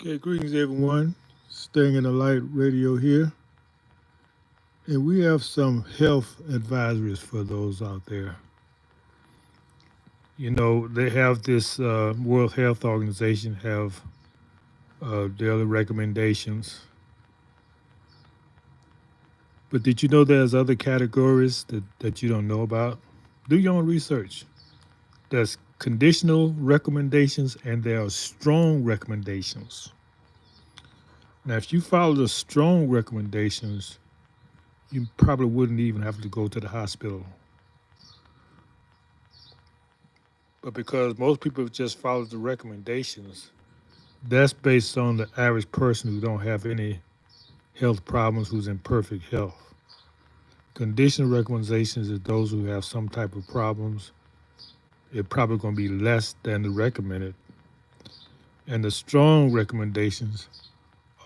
Okay, greetings everyone. Staying in the Light Radio here. And we have some health advisories for those out there. You know, they have this World Health Organization have daily recommendations. But did you know there's other categories that you don't know about? Do your own research. There's conditional recommendations and there are strong recommendations. Now, if you follow the strong recommendations, you probably wouldn't even have to go to the hospital. But because most people just follow the recommendations, that's based on the average person who don't have any health problems, who's in perfect health. Conditional recommendations is those who have some type of problems. It's probably going to be less than the recommended. And the strong recommendations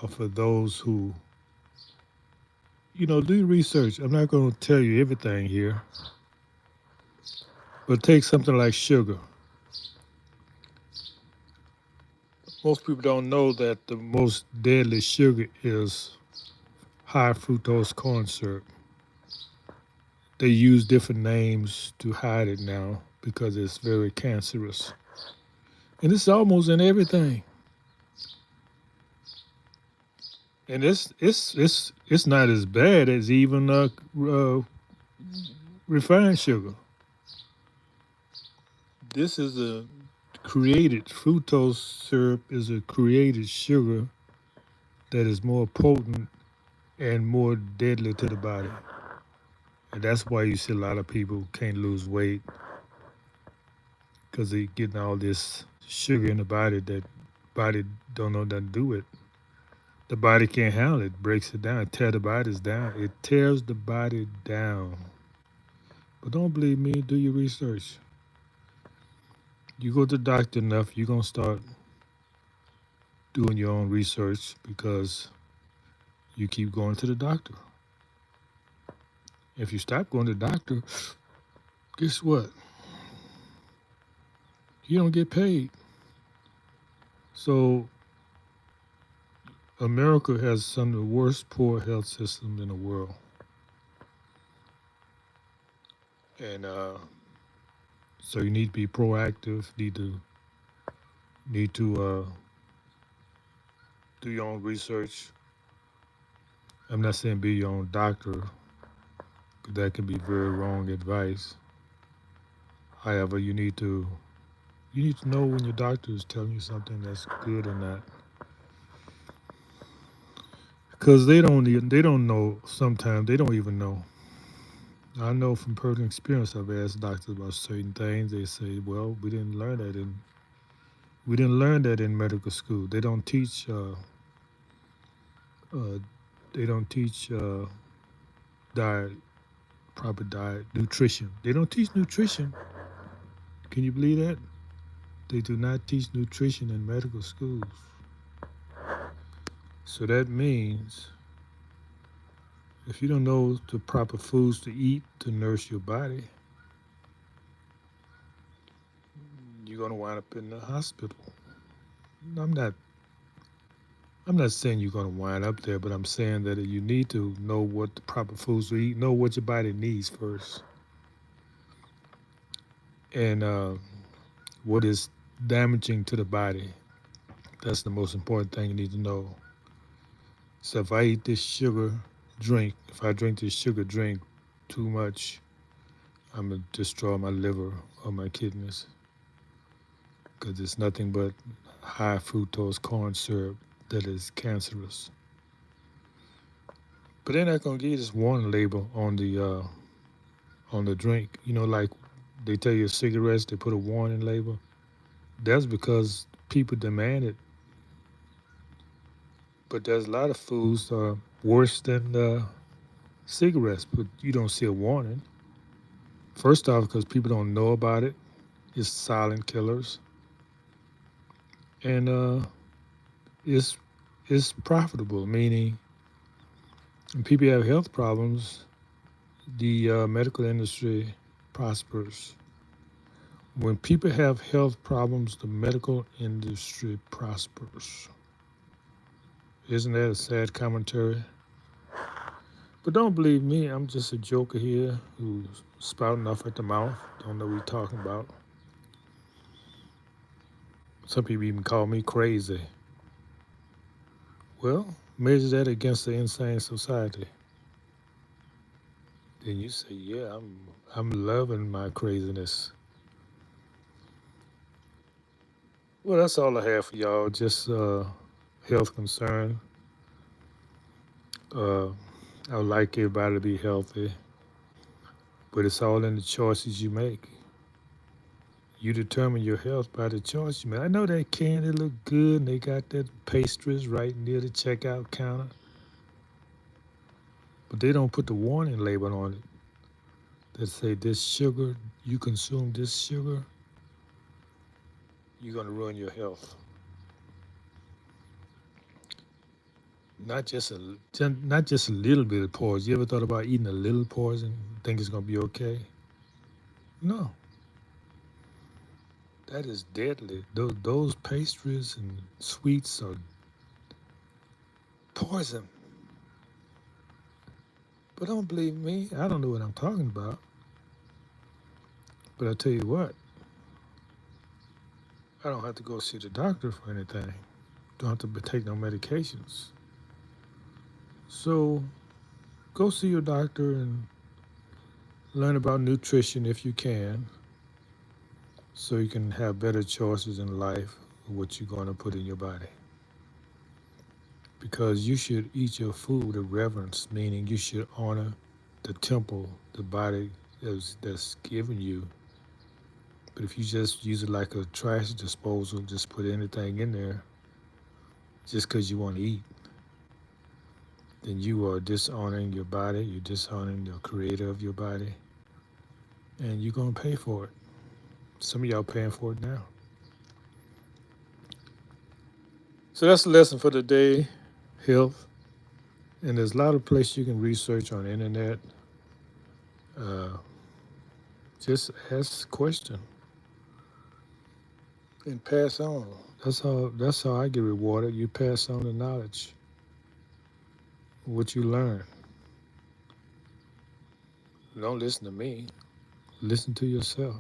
are for those who, do research. I'm not going to tell you everything here, but take something like sugar. Most people don't know that the most deadly sugar is high fructose corn syrup. They use different names to hide it now because it's very cancerous. And it's almost in everything. And it's not as bad as even refined sugar. This is a created fructose syrup is a created sugar that is more potent and more deadly to the body. And that's why you see a lot of people can't lose weight because they getting all this sugar in the body that body don't know nothing to do with. The body can't handle it, breaks it down, it tears the bodies down. It tears the body down. But don't believe me, do your research. You go to the doctor enough, you're gonna start doing your own research because you keep going to the doctor. If you stop going to the doctor, guess what? You don't get paid. So America has some of the worst poor health systems in the world. And so you need to be proactive, need to do your own research. I'm not saying be your own doctor, because that can be very wrong advice. However, you need to know when your doctor is telling you something that's good or not, because they don't know. Sometimes they don't even know. I know from personal experience. I've asked doctors about certain things. They say, "Well, we didn't learn that in medical school. Uh, they don't teach diet, proper diet, nutrition. They don't teach nutrition. Can you believe that? They do not teach nutrition in medical schools. So that means if you don't know the proper foods to eat to nourish your body, you're gonna wind up in the hospital. I'm not I'm not saying you're gonna wind up there, but I'm saying that you need to know what the proper foods to eat, know what your body needs first, and what is damaging to the body. That's the most important thing you need to know. So if I eat this sugar drink, if I drink this sugar drink too much, I'm gonna destroy my liver or my kidneys because it's nothing but high fructose corn syrup that is cancerous. But they're not gonna give you this warning label on the drink. Like they tell you cigarettes, they put a warning label. That's because people demand it. But there's a lot of foods worse than cigarettes, but you don't see a warning. First off, because people don't know about it, it's silent killers, and it's it's profitable. Meaning, when people have health problems, the medical industry prospers. When people have health problems, the medical industry prospers. Isn't that a sad commentary? But don't believe me, I'm just a joker here who's spouting off at the mouth. Don't know what he's talking about. Some people even call me crazy. Well, measure that against the insane society. Then you say, yeah, I'm loving my craziness. Well, that's all I have for y'all. Just health concern. Uh, I would like everybody to be healthy, but it's all in the choices you make. You determine your health by the choice you make. I know that candy look good and they got that pastries right near the checkout counter, but they don't put the warning label on it that say this sugar, you consume this sugar, you're gonna ruin your health. Not just a little bit of poison. You ever thought about eating a little poison? Think it's gonna be okay? No, that is deadly. Those pastries and sweets are poison. But don't believe me. I don't know what I'm talking about. But I tell you what, I don't have to go see the doctor for anything. Don't have to take no medications. So go see your doctor and learn about nutrition if you can, so you can have better choices in life of what you're going to put in your body. Because you should eat your food with reverence, meaning you should honor the temple, the body that's given you. But if you just use it like a trash disposal, just put anything in there just because you want to eat, then you are dishonoring your body, you're dishonoring the creator of your body, and you're going to pay for it. Some of y'all paying for it now. So that's the lesson for the day, health. And there's a lot of places you can research on the internet. Uh, just ask question and pass on. That's how I get rewarded. You pass on the knowledge, what you learn. Don't listen to me. Listen to yourself.